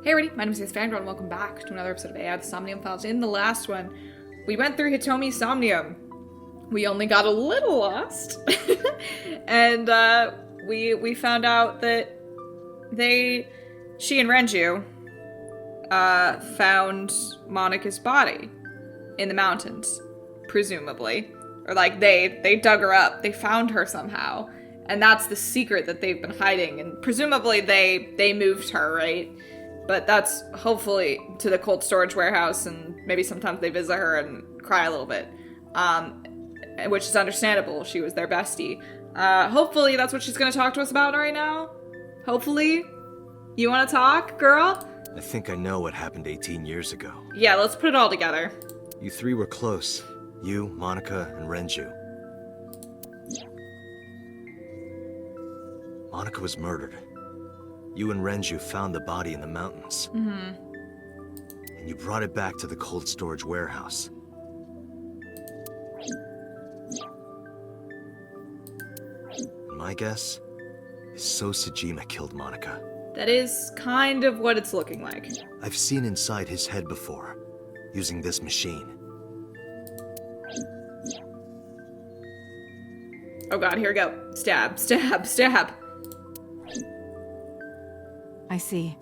Hey everybody, my name is AceFangirl and welcome back to another episode of AI the Somnium Files. In the last one, we went through Hitomi's Somnium. We only got a little lost. And we found out that she and Renju found Monika's body in the mountains, presumably. Or like they dug her up, they found her somehow. And that's the secret that they've been hiding, and presumably they moved her, right? But that's hopefully to the cold storage warehouse, and maybe sometimes they visit her and cry a little bit. Which is understandable, she was their bestie. Hopefully that's what she's gonna talk to us about right now. Hopefully. You wanna talk, girl? I think I know what happened 18 years ago. Yeah, let's put it all together. You three were close. You, Manaka, and Renju. Manaka was murdered. You and Renju found the body in the mountains. Mm-hmm. And you brought it back to the cold storage warehouse. And my guess is So Sejima killed Manaka. That is kind of what it's looking like. I've seen inside his head before, using this machine. Oh god, here we go. Stab, stab, stab. I see.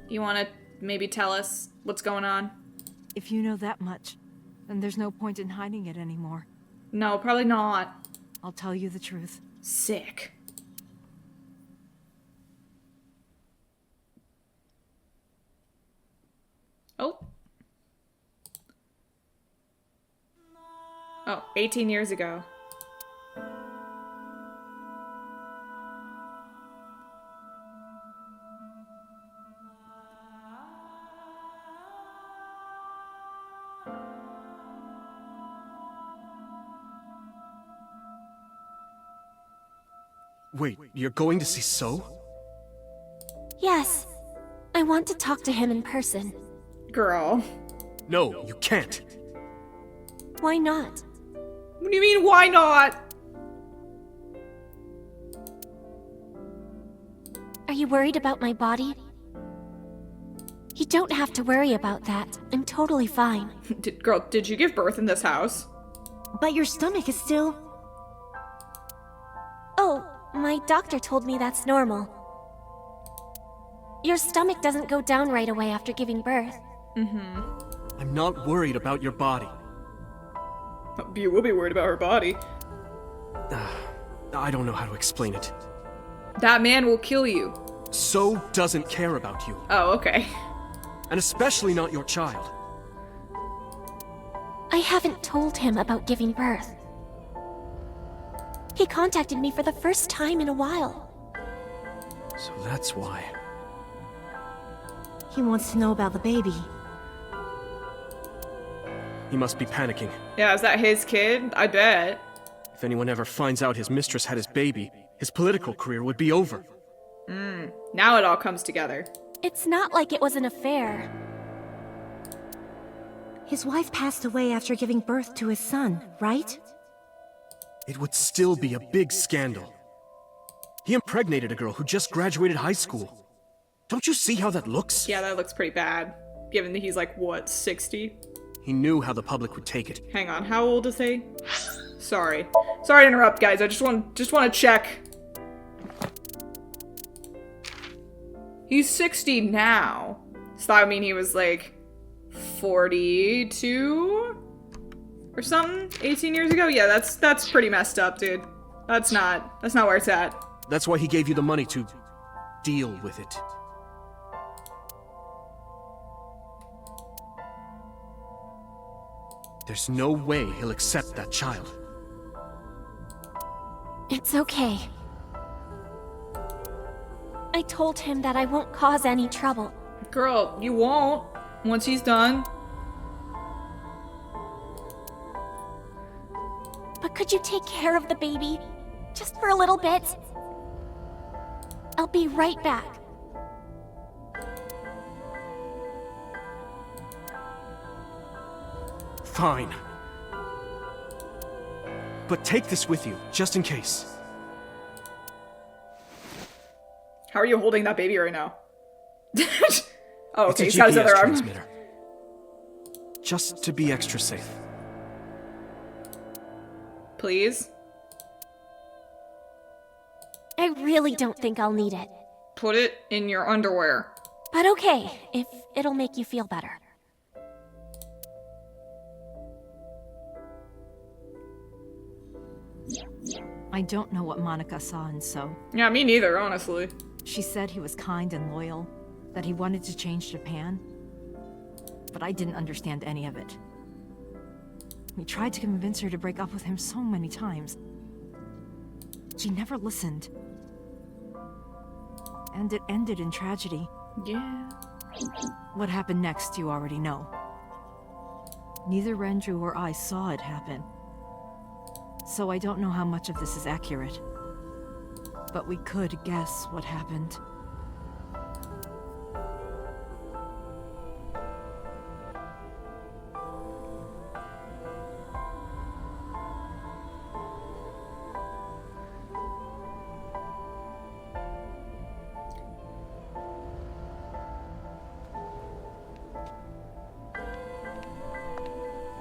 You want to maybe tell us what's going on? If you know that much, then there's no point in hiding it anymore. No, probably not. I'll tell you the truth. Sick. Oh. Oh, 18 years ago. Wait, you're going to see So? Yes. I want to talk to him in person. Girl. No, you can't. Why not? What do you mean, why not? Are you worried about my body? You don't have to worry about that. I'm totally fine. Girl, did you give birth in this house? But your stomach is still... Oh, my doctor told me that's normal. Your stomach doesn't go down right away after giving birth. Mm-hmm. I'm not worried about your body. You will be worried about her body. I don't know how to explain it. That man will kill you. So doesn't care about you. Oh, okay. And especially not your child. I haven't told him about giving birth. He contacted me for the first time in a while. So that's why. He wants to know about the baby. He must be panicking. Yeah, is that his kid? I bet. If anyone ever finds out his mistress had his baby, his political career would be over. Now it all comes together. It's not like it was an affair. His wife passed away after giving birth to his son, right? It would still be a big scandal. He impregnated a girl who just graduated high school. Don't you see how that looks? Yeah, that looks pretty bad. Given that he's like, what, 60? He knew how the public would take it. Hang on, how old is he? Sorry. Sorry to interrupt, guys. I just want to check. He's 60 now. So that would mean he was like 42 or something 18 years ago? Yeah, that's pretty messed up, dude. That's not where it's at. That's why he gave you the money to deal with it. There's no way he'll accept that child. It's okay. I told him that I won't cause any trouble. Girl, you won't once he's done. But could you take care of the baby? Just for a little bit? I'll be right back. Fine. But take this with you, just in case. How are you holding that baby right now? Oh, It's okay, a he's got his GPS other arm. transmitter. Just to be extra safe. Please? I really don't think I'll need it. Put it in your underwear. But okay, if it'll make you feel better. I don't know what Monica saw in So. Yeah, me neither, honestly. She said he was kind and loyal, that he wanted to change Japan. But I didn't understand any of it. We tried to convince her to break up with him so many times. She never listened. And it ended in tragedy. Yeah. What happened next, you already know. Neither Renju or I saw it happen. So I don't know how much of this is accurate. But we could guess what happened.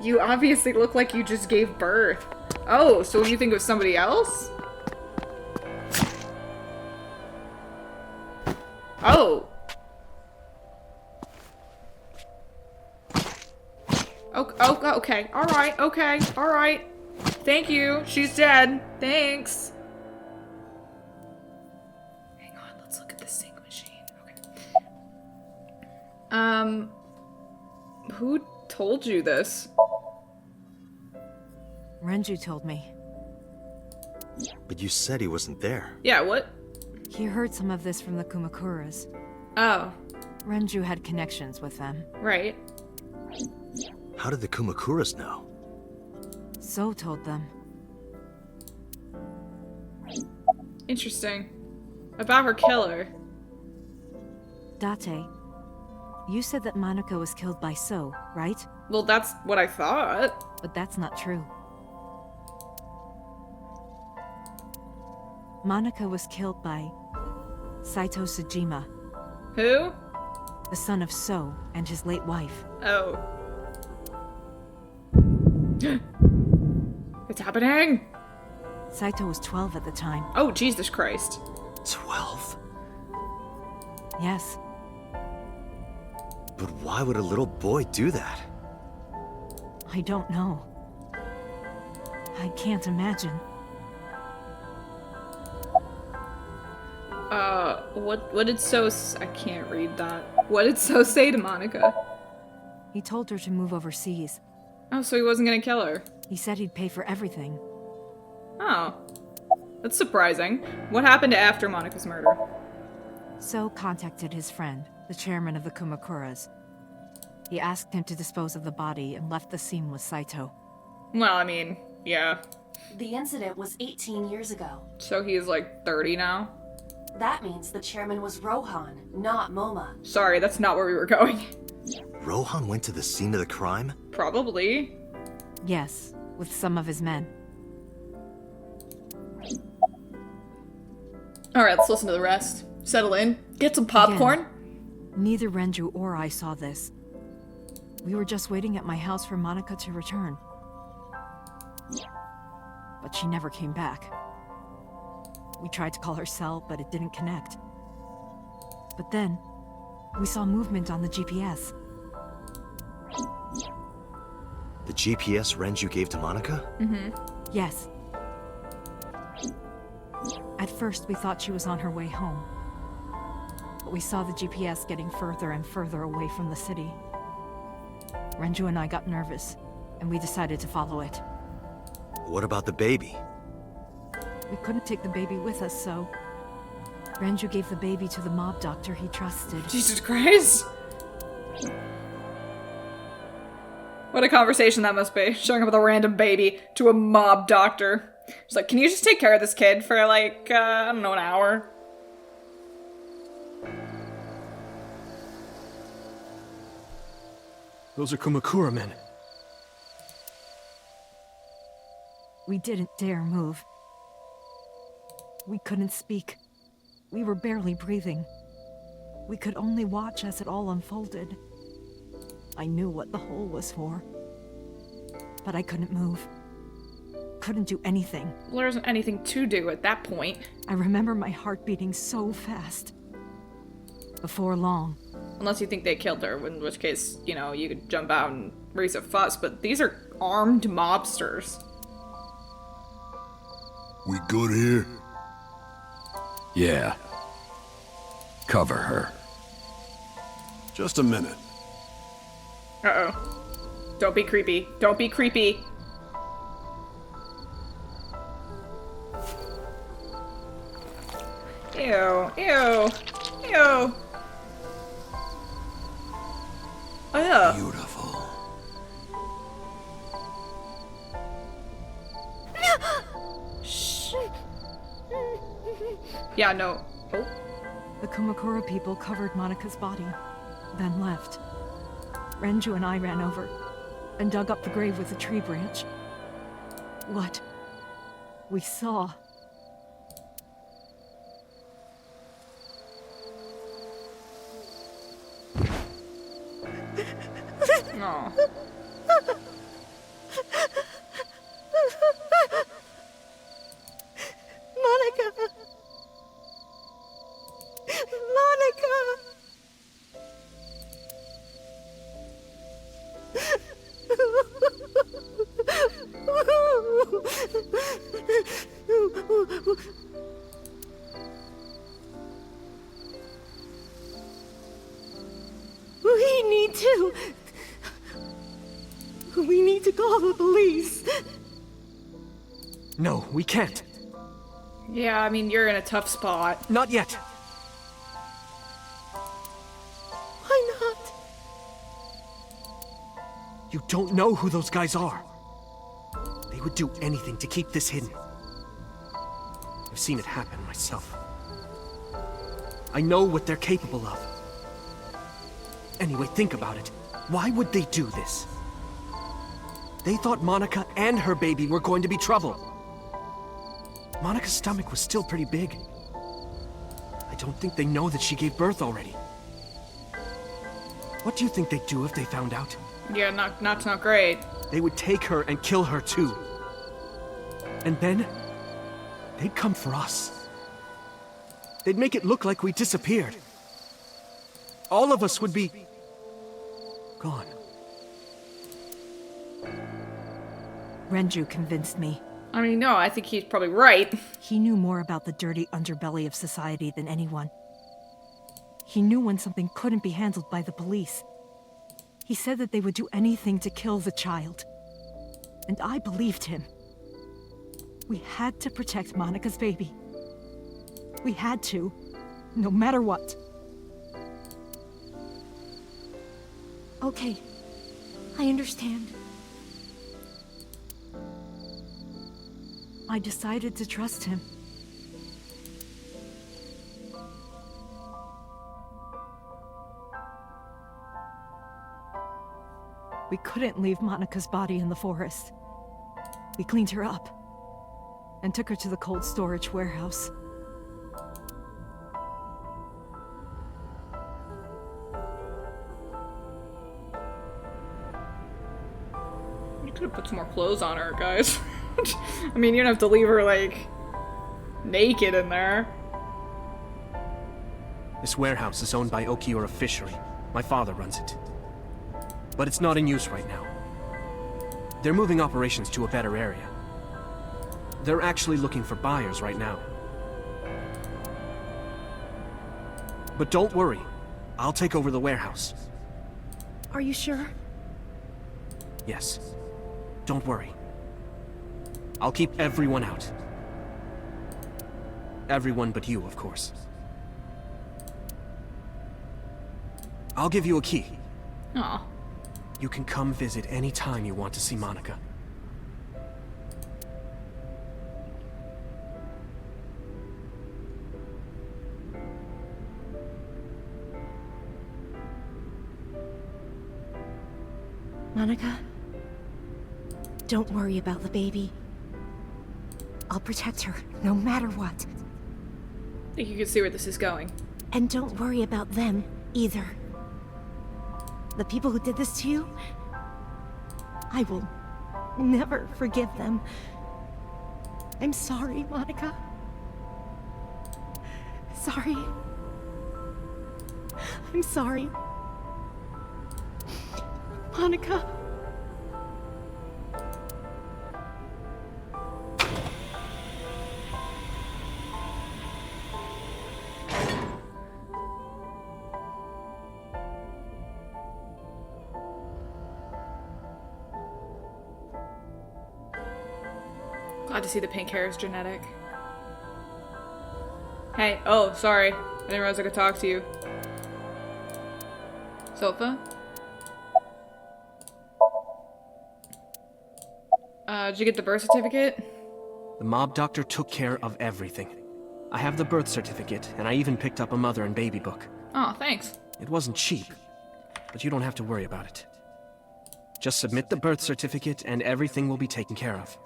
You obviously look like you just gave birth. Oh, so you think it was somebody else? Oh. Oh, okay. Alright, okay, alright. Thank you. She's dead. Thanks. Hang on, let's look at the sync machine. Okay. Who told you this? Renju told me. But you said he wasn't there. Yeah, what? He heard some of this from the Kumakuras. Oh, Renju had connections with them. right. How did the Kumakuras know? So told them. Interesting. About her killer. Date, you said that Manaka was killed by So, right? Well, that's what I thought. But that's not true. Manaka was killed by Saito Sejima, Who? the son of So and his late wife. Oh. It's happening! Saito was 12 at the time. Oh, Jesus Christ. 12? Yes, But why would a little boy do that? I don't know. I can't imagine. What did I can't read that. What did So say to Monica? He told her to move overseas. Oh, so he wasn't gonna kill her. He said he'd pay for everything. Oh. That's surprising. What happened after Monica's murder? So contacted his friend, the chairman of the Kumakuras. He asked him to dispose of the body and left the scene with Saito. Well, I mean, yeah. The incident was 18 years ago. So he's like 30 now? That means the chairman was Rohan, not Moma. Sorry, that's not where we were going. Rohan went to the scene of the crime? Probably. Yes, with some of his men. Alright, let's listen to the rest. Settle in. Get some popcorn. Neither Renju or I saw this. We were just waiting at my house for Monica to return. But she never came back. We tried to call her cell, but it didn't connect. But then, we saw movement on the GPS. The GPS Renju gave to Monica? Yes. At first, we thought she was on her way home. But we saw the GPS getting further and further away from the city. Renju and I got nervous, and we decided to follow it. What about the baby? We couldn't take the baby with us, so Renju gave the baby to the mob doctor he trusted. Jesus Christ. What a conversation that must be. Showing up with a random baby to a mob doctor. She's like, can you just take care of this kid for like, I don't know, an hour? Those are Kumakura men. We didn't dare move. We couldn't speak. We were barely breathing. We could only watch as it all unfolded. I knew what the hole was for. But I couldn't move. Couldn't do anything. Well, there wasn't anything to do at that point. I remember my heart beating so fast. Before long. Unless you think they killed her, in which case, you know, you could jump out and raise a fuss, but these are armed mobsters. We good here? Yeah. Cover her. Just a minute. Uh-oh. Don't be creepy. Don't be creepy. Ew. Ew. Ew. Oh, yeah. Beautiful. Shh. Yeah, no. Oh. The Kumakura people covered Monika's body, then left. Renju and I ran over and dug up the grave with a tree branch. What we saw. No. Monica! Monica! We need to call the police. No, we can't. Yeah, I mean, you're in a tough spot. Not yet. Why not? You don't know who those guys are. They would do anything to keep this hidden. I've seen it happen myself. I know what they're capable of. Anyway, think about it. Why would they do this? They thought Monica and her baby were going to be trouble. Monica's stomach was still pretty big. I don't think they know that she gave birth already. What do you think they'd do if they found out? Yeah, not great. They would take her and kill her too. And then, they'd come for us. They'd make it look like we disappeared. All of us would be gone. Renju convinced me. I mean, no, I think he's probably right. He knew more about the dirty underbelly of society than anyone. He knew when something couldn't be handled by the police. He said that they would do anything to kill the child. And I believed him. We had to protect Monica's baby. We had to, no matter what. Okay, I understand. I decided to trust him. We couldn't leave Monica's body in the forest. We cleaned her up and took her to the cold storage warehouse. You could have put some more clothes on her, guys. I mean, you don't have to leave her, like, naked in there. This warehouse is owned by Okiura Fishery. My father runs it. But it's not in use right now. They're moving operations to a better area. They're actually looking for buyers right now. But don't worry. I'll take over the warehouse. Are you sure? Yes. Don't worry. I'll keep everyone out. Everyone but you, of course. I'll give you a key. Aw. You can come visit any time you want to see Monica. Monica, don't worry about the baby. I'll protect her, no matter what. I think you can see where this is going. And don't worry about them, either. The people who did this to you, I will never forgive them. I'm sorry, Monica. Sorry. I'm sorry. Monica. Glad to see the pink hair is genetic. Hey, oh, sorry. I didn't realize I could talk to you. Sofa? Did you get the birth certificate? The mob doctor took care of everything. I have the birth certificate, and I even picked up a mother and baby book. Oh, thanks. It wasn't cheap, but you don't have to worry about it. Just submit the birth certificate, and everything will be taken care of.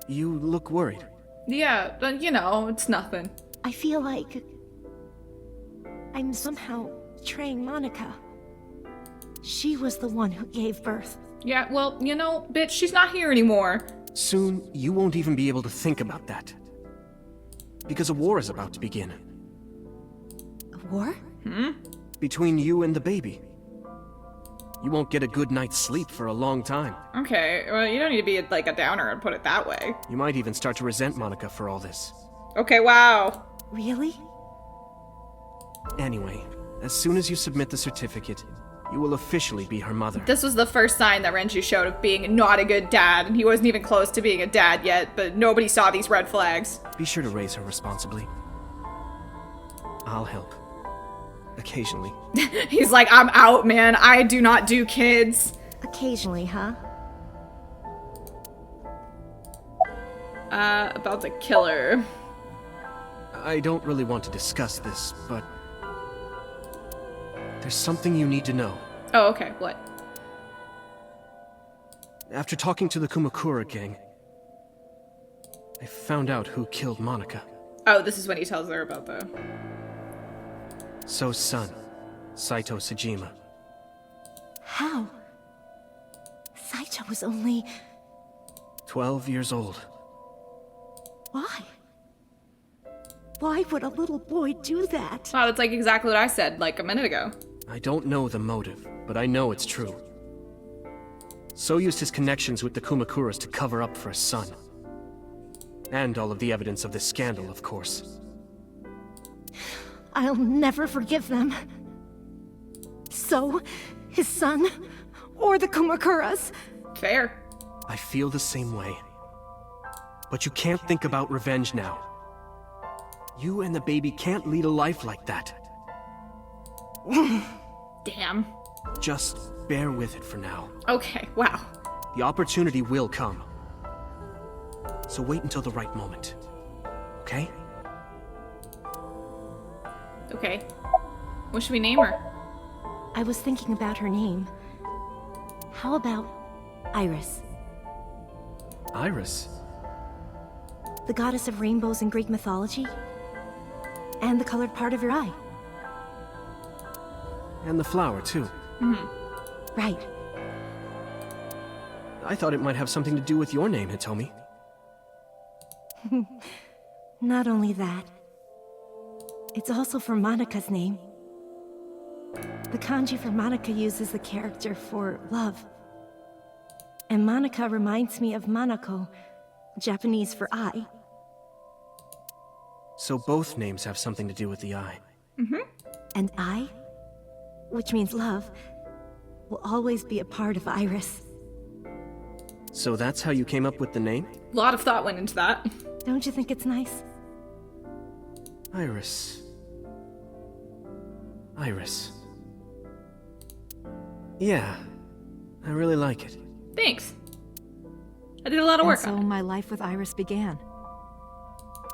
You look worried. Yeah, but you know, it's nothing. I feel like I'm somehow betraying Monica. She was the one who gave birth. Yeah, well, you know, bitch, she's not here anymore. Soon, you won't even be able to think about that. Because a war is about to begin. A war? Between you and the baby. You won't get a good night's sleep for a long time. Okay, well, you don't need to be like a downer and put it that way. You might even start to resent Monica for all this. Okay, wow. Really? Anyway, as soon as you submit the certificate, you will officially be her mother. This was the first sign that Renju showed of being not a good dad, and he wasn't even close to being a dad yet, but nobody saw these red flags. Be sure to raise her responsibly. I'll help. Occasionally. He's like, I'm out, man. I do not do kids. Occasionally, huh? About the killer. I don't really want to discuss this, but there's something you need to know. Oh, okay, what? After talking to the Kumakura gang, I found out who killed Monica. Oh, this is when he tells her about the... So's son, Saito Sejima. How? Saito was only... 12 years old. Why? Why would a little boy do that? Wow, that's like exactly what I said, like a minute ago. I don't know the motive, but I know it's true. So used his connections with the Kumakuras to cover up for his son. And all of the evidence of this scandal, of course. I'll never forgive them. So, his son, or the Kumakuras. Fair. I feel the same way. But you can't think about revenge now. You and the baby can't lead a life like that. Damn. Just bear with it for now. Okay, wow. The opportunity will come. So wait until the right moment. Okay? Okay. What should we name her? I was thinking about her name. How about Iris? Iris? The goddess of rainbows in Greek mythology? And the colored part of your eye. And the flower, too. Right. I thought it might have something to do with your name, Hitomi. Not only that. It's also for Monika's name. The kanji for Monica uses the character for love. And Monica reminds me of Manako, Japanese for eye. So both names have something to do with the eye. And I, which means love, will always be a part of Iris. So that's how you came up with the name? A lot of thought went into that. Don't you think it's nice? Iris. Iris. Yeah, I really like it. Thanks. I did a lot of work And so on it. my life with Iris began.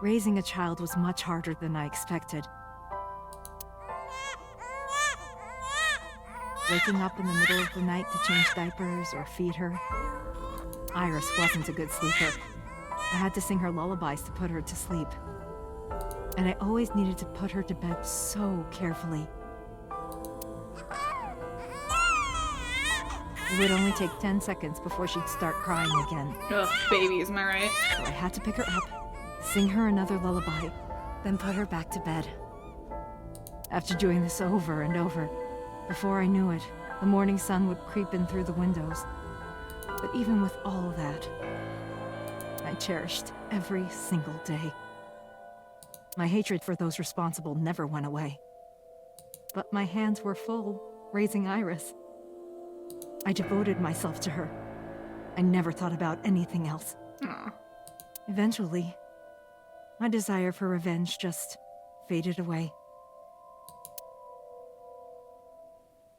Raising a child was much harder than I expected. Waking up in the middle of the night to change diapers or feed her. Iris wasn't a good sleeper. I had to sing her lullabies to put her to sleep. And I always needed to put her to bed so carefully. It would only take 10 seconds before she'd start crying again. Ugh, babies, am I right? So I had to pick her up, sing her another lullaby, then put her back to bed. After doing this over and over, before I knew it, the morning sun would creep in through the windows. But even with all that, I cherished every single day. My hatred for those responsible never went away. But my hands were full, raising Iris. I devoted myself to her. I never thought about anything else. Aw. Eventually, my desire for revenge just faded away.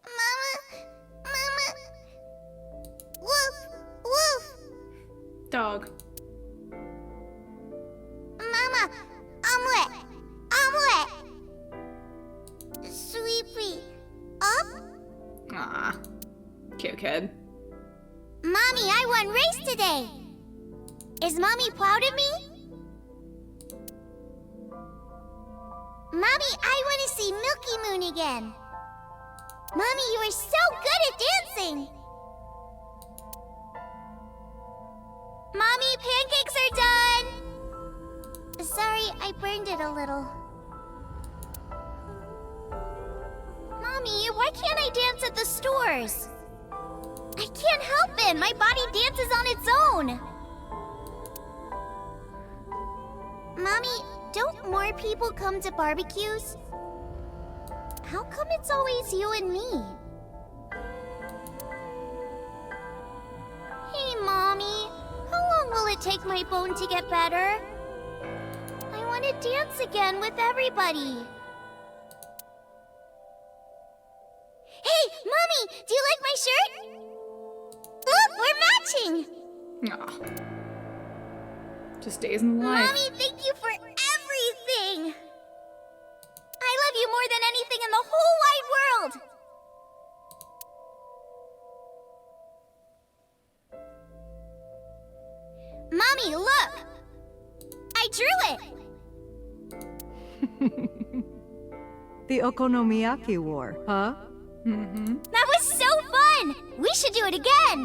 Mama! Woof! Woof! Dog. Mama! Omelette! Omelette! Sweetie, up? Aw. Cute kid. Mommy, I won race today! Is Mommy proud of me? Mommy, I want to see Milky Moon again! Mommy, you are so good at dancing! Mommy, pancakes are done! Sorry, I burned it a little. Mommy, why can't I dance at the stores? I can't help it! My body dances on its own! Mommy, don't more people come to barbecues? How come it's always you and me? Hey, Mommy. How long will it take my bone to get better? I want to dance again with everybody. Hey, Mommy! Do you like my shirt? Look, we're matching! Aw. Just days in life. Mommy, thank you for everything! I love you more than anything in the whole wide world! Mommy, look! I drew it! The Okonomiyaki War, huh? Mm-hmm. That was so fun! We should do it again!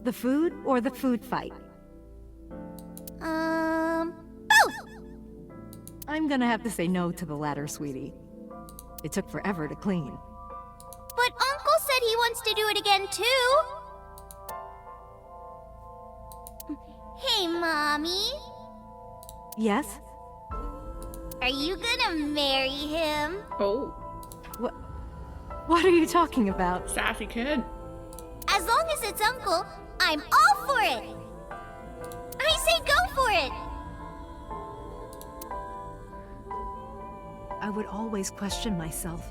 The food or the food fight? Both! I'm gonna have to say no to the latter, sweetie. It took forever to clean. But Uncle said he wants to do it again, too! Hey, Mommy. Yes? Are you gonna marry him? Oh. What are you talking about? Sassy kid. As long as it's Uncle, I'm all for it! I say go for it! I would always question myself.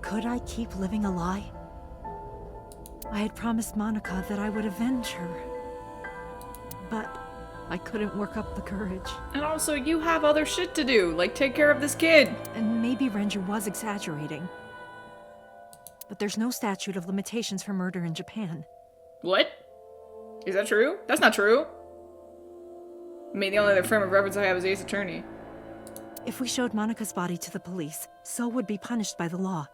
Could I keep living a lie? I had promised Manaka that I would avenge her. But I couldn't work up the courage. And also, you have other shit to do, like take care of this kid. And maybe Renju was exaggerating. But there's no statute of limitations for murder in Japan. What? Is that true? That's not true. I mean, the only other frame of reference I have is Ace Attorney. If we showed Manaka's body to the police, So would be punished by the law.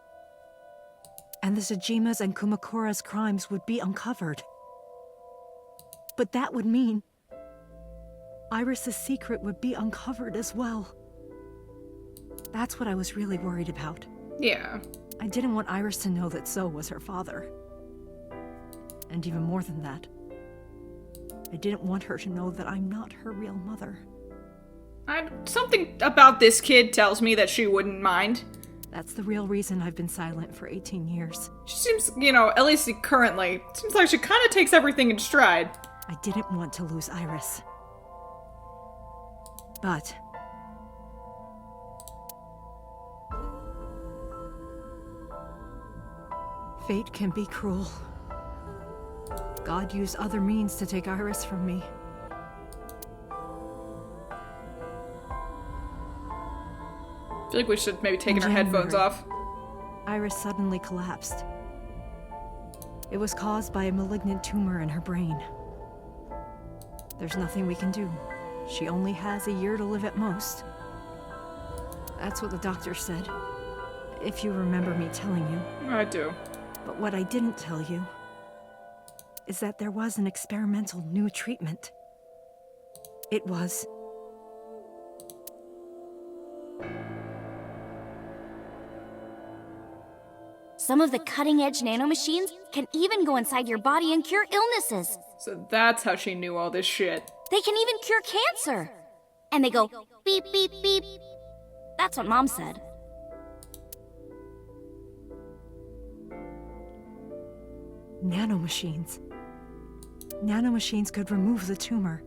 And the Tsujima's and Kumakura's crimes would be uncovered. But that would mean Iris' secret would be uncovered as well. That's what I was really worried about. Yeah. I didn't want Iris to know that So was her father. And even more than that, I didn't want her to know that I'm not her real mother. Something about this kid tells me that she wouldn't mind. That's the real reason I've been silent for 18 years. She seems, at least currently, seems like she kind of takes everything in stride. I didn't want to lose Iris. But fate can be cruel. God used other means to take Iris from me. I feel like we should maybe take In our headphones January, off. Iris suddenly collapsed. It was caused by a malignant tumor in her brain. There's nothing we can do. She only has a year to live at most. That's what the doctor said. If you remember me telling you. I do. But what I didn't tell you is that there was an experimental new treatment. It was... Some of the cutting-edge nanomachines can even go inside your body and cure illnesses. So that's how she knew all this shit. They can even cure cancer. And they go beep, beep, beep. That's what Mom said. Nanomachines. Nanomachines could remove the tumor.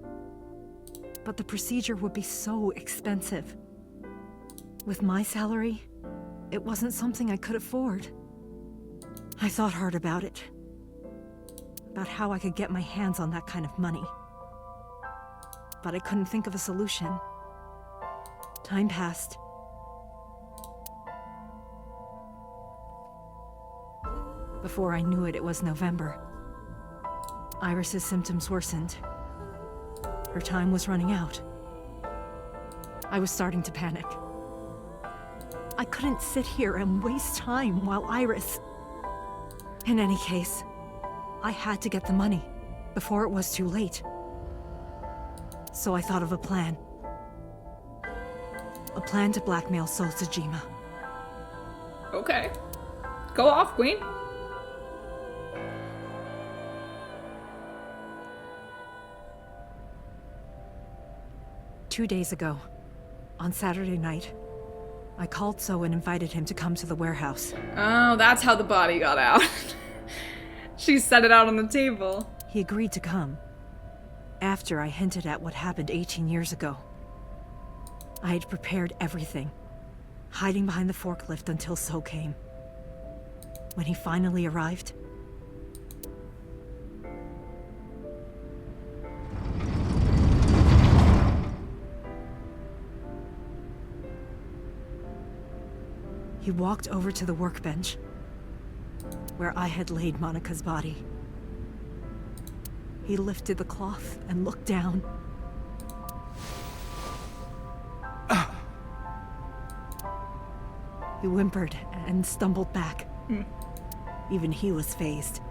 But the procedure would be so expensive. With my salary, it wasn't something I could afford. I thought hard about it. About how I could get my hands on that kind of money. But I couldn't think of a solution. Time passed. Before I knew it, it was November. Iris's symptoms worsened. Her time was running out. I was starting to panic. I couldn't sit here and waste time while Iris... In any case, I had to get the money before it was too late. So I thought of a plan. A plan to blackmail Sol Tsujima. Okay. Go off, Queen. Two days ago, on Saturday night, I called So and invited him to come to the warehouse. Oh, that's how the body got out. She set it out on the table. He agreed to come, after I hinted at what happened 18 years ago. I had prepared everything, hiding behind the forklift until So came. When he finally arrived, he walked over to the workbench, where I had laid Manaka's body. He lifted the cloth and looked down. He whimpered and stumbled back. Even he was fazed,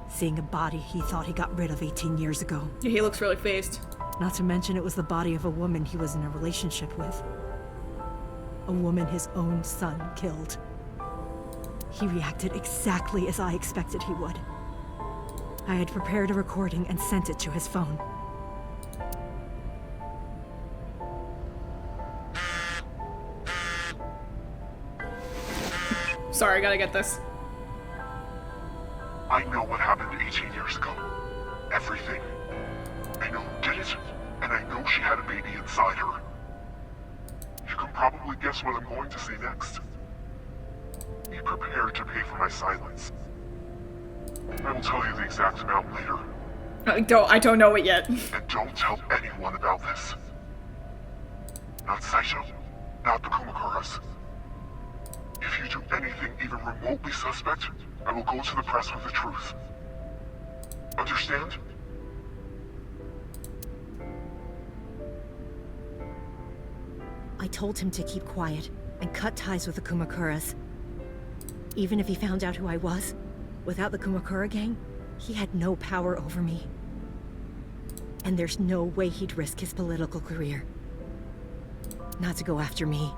seeing a body he thought he got rid of 18 years ago. Yeah, he looks really phased. Not to mention it was the body of a woman he was in a relationship with. A woman his own son killed. He reacted exactly as I expected he would. I had prepared a recording and sent it to his phone. Sorry, gotta get this. I know what happened 18 years ago. Everything. I know who did it, and I know she had a baby inside her. You can probably guess what I'm going to say next. Be prepared to pay for my silence. I will tell you the exact amount later. I don't know it yet. And don't tell anyone about this. Not Saito, not the Kumakuras. If you do anything even remotely suspect, I will go to the press with the truth. Understand? I told him to keep quiet and cut ties with the Kumakuras. Even if he found out who I was, without the Kumakura gang, he had no power over me. And there's no way he'd risk his political career. Not to go after me.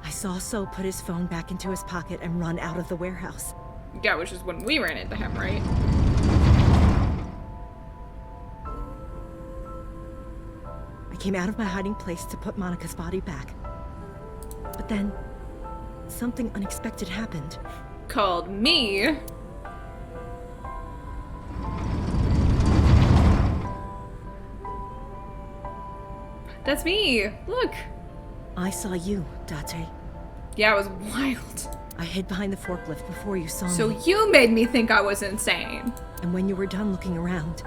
I saw So put his phone back into his pocket and run out of the warehouse. Yeah, which is when we ran into him, right? I came out of my hiding place to put Manaka's body back. But then, something unexpected happened. Called me. That's me. Look. I saw you, Date. Yeah, it was wild. I hid behind the forklift before you saw me. So you made me think I was insane. And when you were done looking around...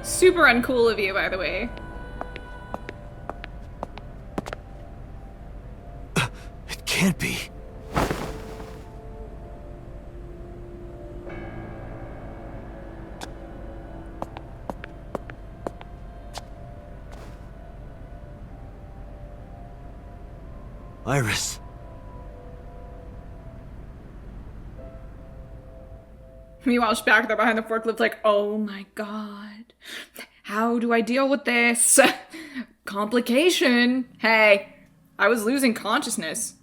Super uncool of you, by the way. It can't be. Iris. Meanwhile, she's back there behind the forklift like, oh my god. How do I deal with this? Complication. Hey, I was losing consciousness.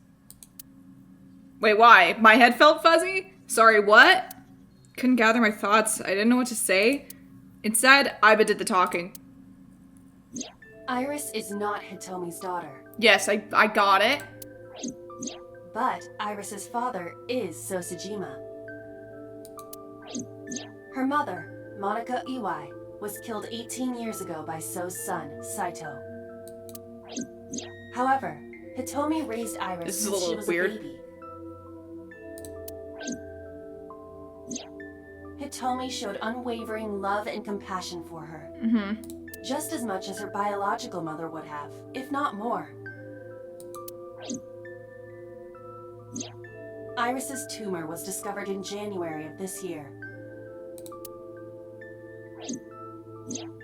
Wait, why? My head felt fuzzy? Sorry, what? Couldn't gather my thoughts. I didn't know what to say. Instead, Iba did the talking. Iris is not Hitomi's daughter. Yes, I got it. But Iris's father is Sosajima. Her mother, Manaka Iwai, was killed 18 years ago by So's son, Saito. However, Hitomi raised Iris This is a since she little was weird. a baby. Hitomi showed unwavering love and compassion for her. Just as much as her biological mother would have, if not more. Iris's tumor was discovered in January of this year.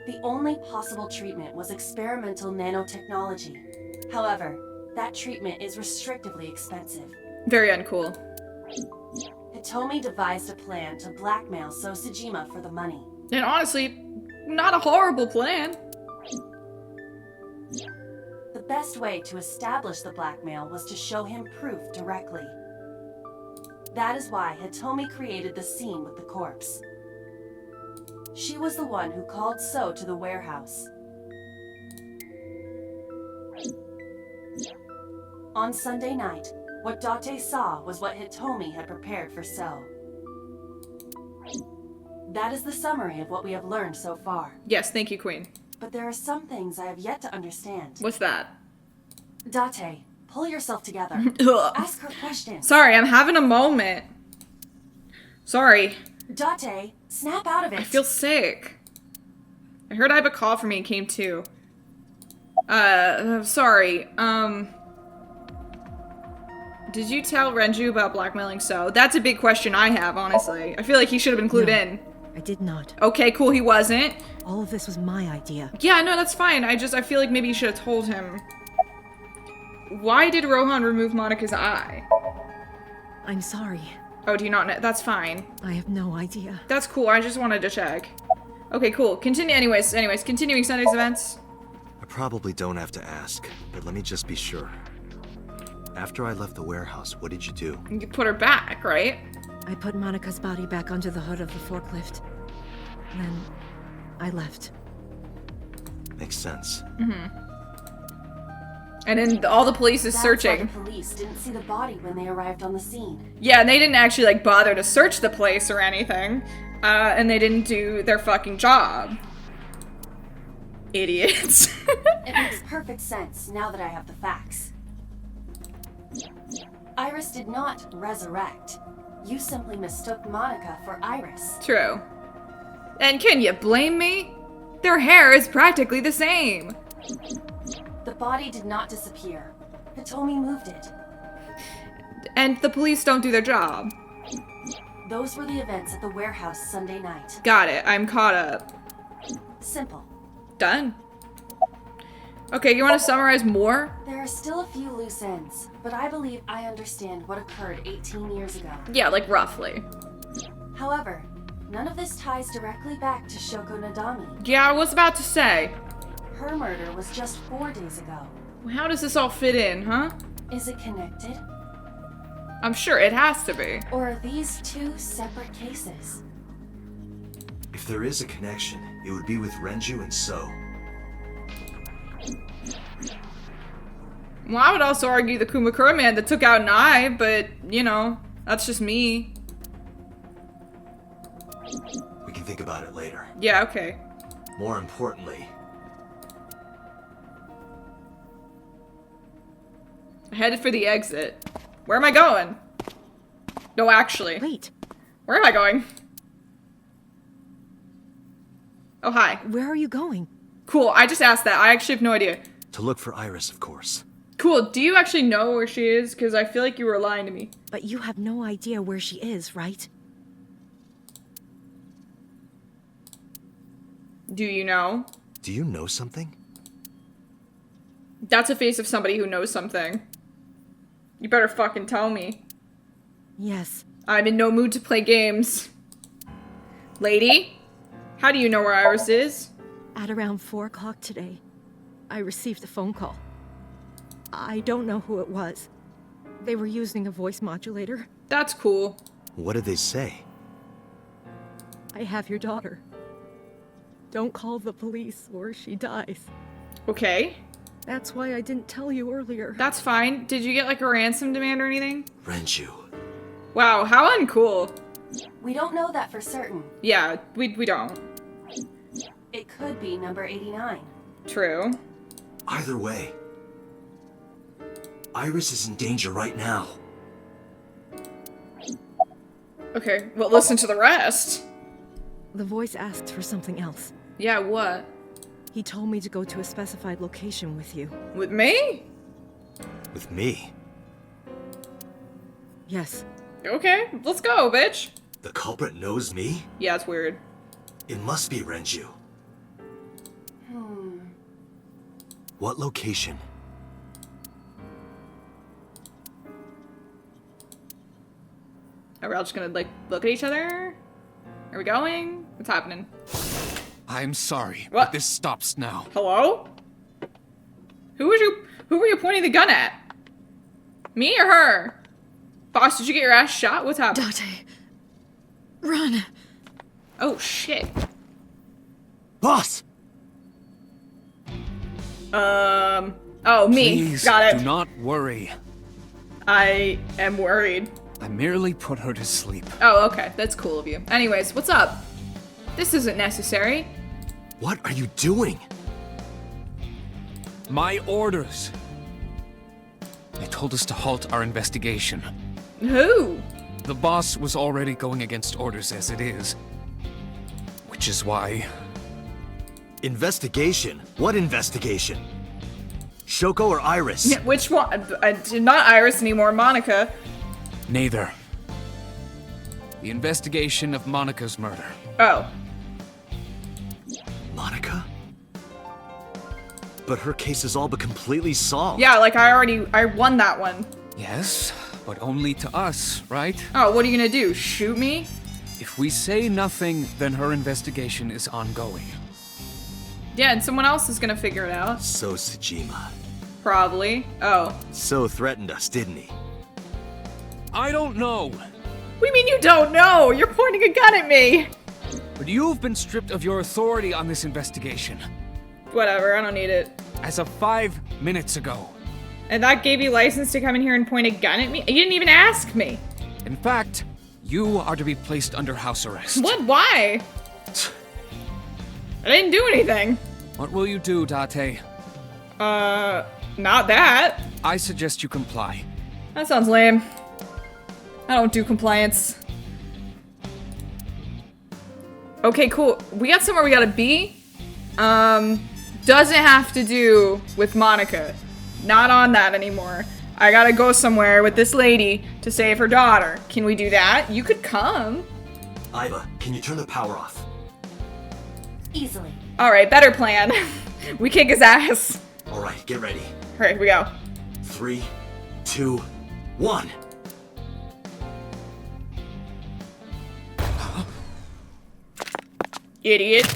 The only possible treatment was experimental nanotechnology. However, that treatment is restrictively expensive. Very uncool. Hitomi devised a plan to blackmail Sosajima for the money. And honestly, not a horrible plan. The best way to establish the blackmail was to show him proof directly. That is why Hitomi created the scene with the corpse. She was the one who called So to the warehouse. On Sunday night, what Date saw was what Hitomi had prepared for So. That is the summary of what we have learned so far. Yes, thank you, Queen. But there are some things I have yet to understand. What's that? Date, pull yourself together. Ugh. Ask her questions. Sorry, I'm having a moment. Sorry. Date, snap out of it. I feel sick. I heard Iba call for me and came to. Sorry. Did you tell Renju about blackmailing So? That's a big question I have, honestly. I feel like he should have been clued in. I did not. Okay, cool, he wasn't. All of this was my idea. Yeah, no, that's fine. I feel like maybe you should have told him. Why did Rohan remove Monika's eye? I'm sorry. Oh, do you not know? That's fine. I have no idea. That's cool, I just wanted to check. Okay, cool. Continue, anyways, continuing Sunday's events. I probably don't have to ask, but let me just be sure. After I left the warehouse, what did you do? You put her back, right? I put Monika's body back onto the hood of the forklift. Then I left. Makes sense. And then all the police is That's searching. why the police didn't see the body when they arrived on the scene. Yeah, and they didn't actually, like, bother to search the place or anything. And they didn't do their fucking job. Idiots. It makes perfect sense now that I have the facts. Iris did not resurrect. You simply mistook Manaka for Iris. True. And can you blame me? Their hair is practically the same. The body did not disappear. Hitomi moved it. And the police don't do their job. Those were the events at the warehouse Sunday night. Got it. I'm caught up. Simple. Done. Okay, you want to summarize more? There are still a few loose ends, but I believe I understand what occurred 18 years ago. Yeah, like roughly. However, none of this ties directly back to Shoko Nadami. Yeah, I was about to say. Her murder was just 4 days ago. How does this all fit in, huh? Is it connected? I'm sure it has to be. Or are these two separate cases? If there is a connection, it would be with Renju and So. Well, I would also argue the Kumakura man that took out an eye, but, you know, that's just me. We can think about it later. Yeah, okay. More importantly, I headed for the exit. Where am I going? No, actually. Wait, Where am I going? Oh, hi. where are you going? Cool, I just asked that. I actually have no idea. to look for Iris, of course. Cool, do you actually know where she is? Because I feel like you were lying to me. But you have no idea where she is, right? Do you know? Do you know something? That's a face of somebody who knows something. You better fucking tell me. Yes. I'm in no mood to play games. Lady? How do you know where Iris is? At around 4 o'clock today, I received a phone call. I don't know who it was. They were using a voice modulator. That's cool. What did they say? I have your daughter. Don't call the police or she dies. Okay. That's why I didn't tell you earlier. That's fine. Did you get like a ransom demand or anything? Renju. Wow, how uncool. We don't know that for certain. Yeah, we don't. It could be number 89. True. Either way, Iris is in danger right now. Okay, well listen to the rest. The voice asked for something else. Yeah, what? He told me to go to a specified location with you. With me? With me? Yes. Okay, let's go, bitch. The culprit knows me? Yeah, it's weird. It must be Renju. What location? Are we all just gonna, like, look at each other? Are we going? What's happening? I'm sorry, What? but this stops now. Hello? Who were you pointing the gun at? Me or her? Boss, did you get your ass shot? What's happening? Date, run. Oh, shit. Boss! Oh, me. Please, Got it. do not worry. I am worried. I merely put her to sleep. Oh, okay. That's cool of you. Anyways, what's up? This isn't necessary. What are you doing? My orders. They told us to halt our investigation. Who? The boss was already going against orders as it is. Which is why... Investigation? What investigation? Shoko or Iris? Yeah, which one? Not Iris anymore, Monica. Neither. The investigation of Manaka's murder. Oh. Monica? But her case is all but completely solved. Yeah, like I won that one. Yes, but only to us, right? Oh, what are you gonna do? Shoot me? If we say nothing, then her investigation is ongoing. Yeah, and someone else is gonna figure it out. So Sejima. Probably. Oh. So threatened us, didn't he? I don't know. What do you mean you don't know? You're pointing a gun at me! But you've been stripped of your authority on this investigation. Whatever, I don't need it. As of 5 minutes ago. And that gave you license to come in here and point a gun at me? You didn't even ask me. In fact, you are to be placed under house arrest. What? Why? I didn't do anything. What will you do, Date? Not that. I suggest you comply. That sounds lame. I don't do compliance. Okay, cool. We got somewhere we gotta be. Doesn't have to do with Monica. Not on that anymore. I gotta go somewhere with this lady to save her daughter. Can we do that? You could come. Iva, can you turn the power off? Easily. Alright, better plan. We kick his ass. Alright, get ready. Alright, here we go. 3, 2, 1. Idiot.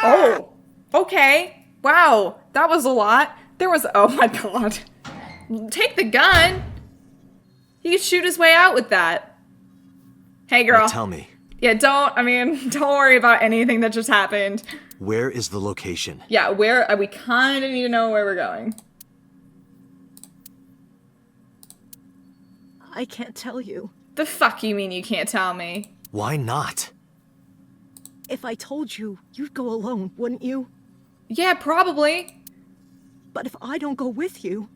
Oh, okay. Wow, that was a lot. There was, oh my god. Take the gun. He could shoot his way out with that. Hey girl. Now tell me, Yeah, don't worry about anything that just happened. where is the location? Yeah, we kind of need to know where we're going. I can't tell you. The fuck you mean you can't tell me? Why not? If I told you, you'd go alone, wouldn't you? Yeah, probably. But if I don't go with you...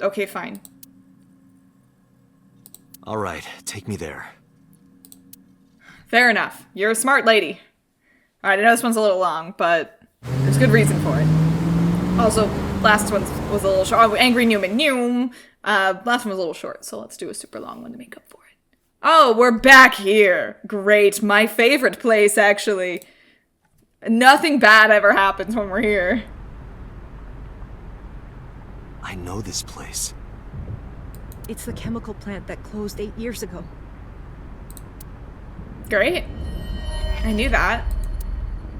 Okay, fine. Alright, take me there. Fair enough. You're a smart lady. Alright, I know this one's a little long, but there's good reason for it. Also, last one was a little short. Oh, Angry Newman. Last one was a little short, so let's do a super long one to make up for it. Oh, we're back here. Great. My favorite place, actually. Nothing bad ever happens when we're here. I know this place. It's the chemical plant that closed 8 years ago. Great. I knew that.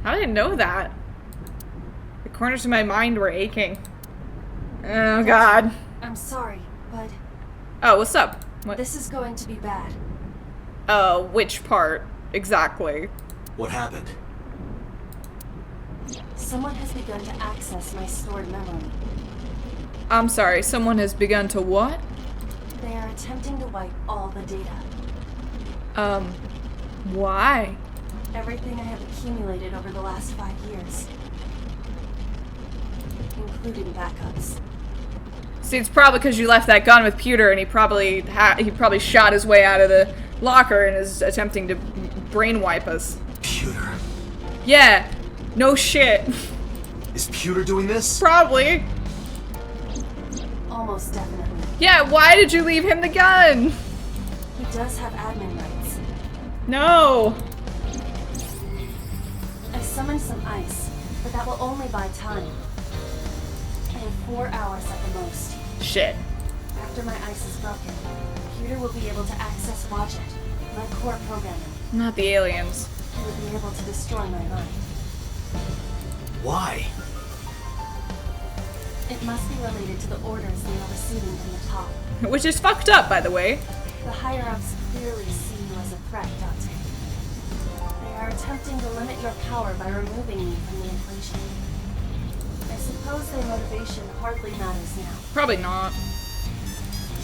How did I know that? The corners of my mind were aching. Oh, God. I'm sorry, but Oh, what's up? What? this is going to be bad. Which part? Exactly. What happened? Someone has begun to access my stored memory. I'm sorry, someone has begun to what? They are attempting to wipe all the data. Why? Everything I have accumulated over the last 5 years. Including backups. See, it's probably because you left that gun with Pewter, and he probably shot his way out of the locker and is attempting to brain wipe us. Pewter. Yeah, no shit. Is Pewter doing this? Probably. Almost definitely. Yeah, why did you leave him the gun? He does have admin rights. No. I summoned some ice, but that will only buy time. I have 4 hours at the most. Shit. After my ice is broken, Pewter will be able to access Wadjet, my core programming. Not the aliens. He will be able to destroy my mind. Why? It must be related to the orders they are receiving from the top. Which is fucked up, by the way. The higher-ups clearly see you as a threat, Dante. They are attempting to limit your power by removing you from the equation. I suppose their motivation hardly matters now. Probably not.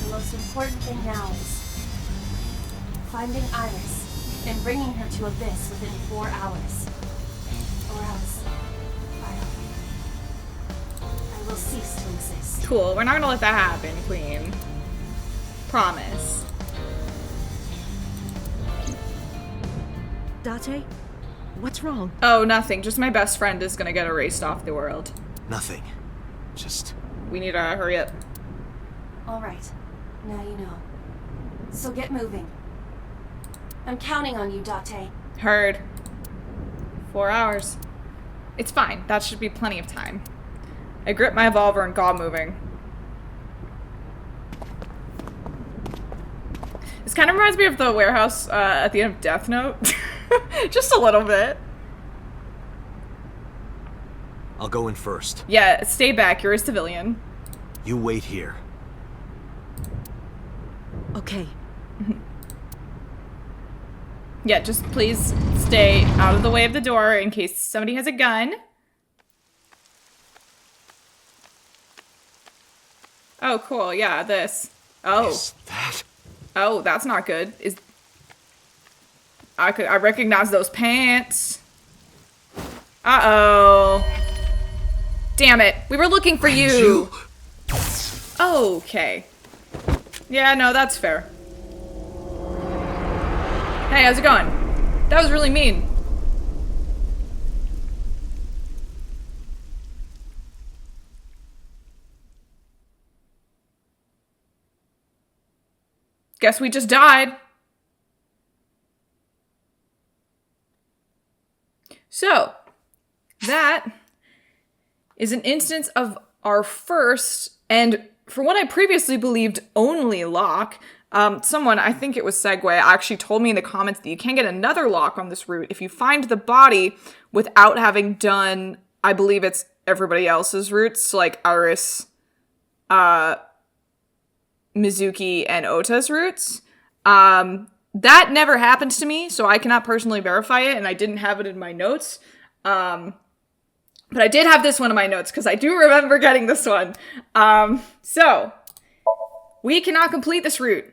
The most important thing now is finding Iris and bringing her to Abyss within 4 hours. Or else, I will cease to exist. Cool, we're not gonna let that happen, Queen. Promise. Date? What's wrong? Oh, nothing. Just my best friend is gonna get erased off the world. Nothing. Just... We need to hurry up. Alright, now you know. So get moving. I'm counting on you, Date. Heard. 4 hours. It's fine. That should be plenty of time. I grip my revolver and got moving. This kind of reminds me of the warehouse at the end of Death Note. Just a little bit. I'll go in first. Yeah, stay back. You're a civilian. You wait here. Okay. Yeah, just please stay out of the way of the door in case somebody has a gun. Oh, cool. Yeah, this. Oh. Is that? Oh, that's not good. I recognize those pants. Uh-oh. Damn it. We were looking for you. Okay. Yeah, no, that's fair. Hey, how's it going? That was really mean. Guess we just died. So, that is an instance of our first, and for what I previously believed, only lock. Someone, I think it was Segway, actually told me in the comments that you can get another lock on this route if you find the body without having done, I believe it's everybody else's routes, like Iris, Mizuki, and Ota's routes. That never happened to me, so I cannot personally verify it, and I didn't have it in my notes. But I did have this one in my notes, because I do remember getting this one. So, we cannot complete this route.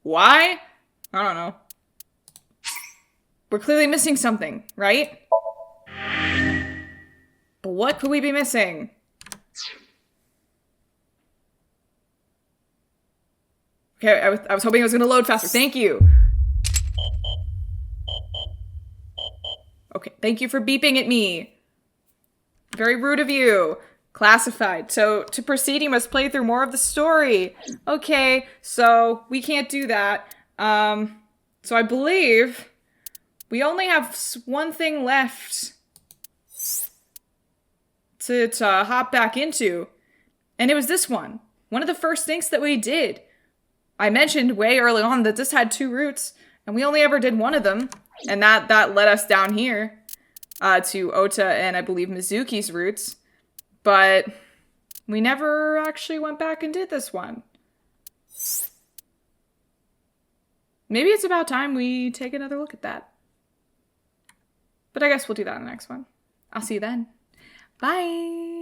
Why? I don't know. We're clearly missing something, right? But what could we be missing? Okay, I was hoping it was going to load faster. Thank you. Okay, thank you for beeping at me. Very rude of you. Classified. So, to proceed, you must play through more of the story. Okay, so we can't do that. So I believe we only have one thing left to hop back into. And it was this one of the first things that we did. I mentioned way early on that this had 2 routes, and we only ever did one of them, and that led us down here to Ota and I believe Mizuki's routes, but we never actually went back and did this one. Maybe it's about time we take another look at that. But I guess we'll do that in the next one. I'll see you then. Bye!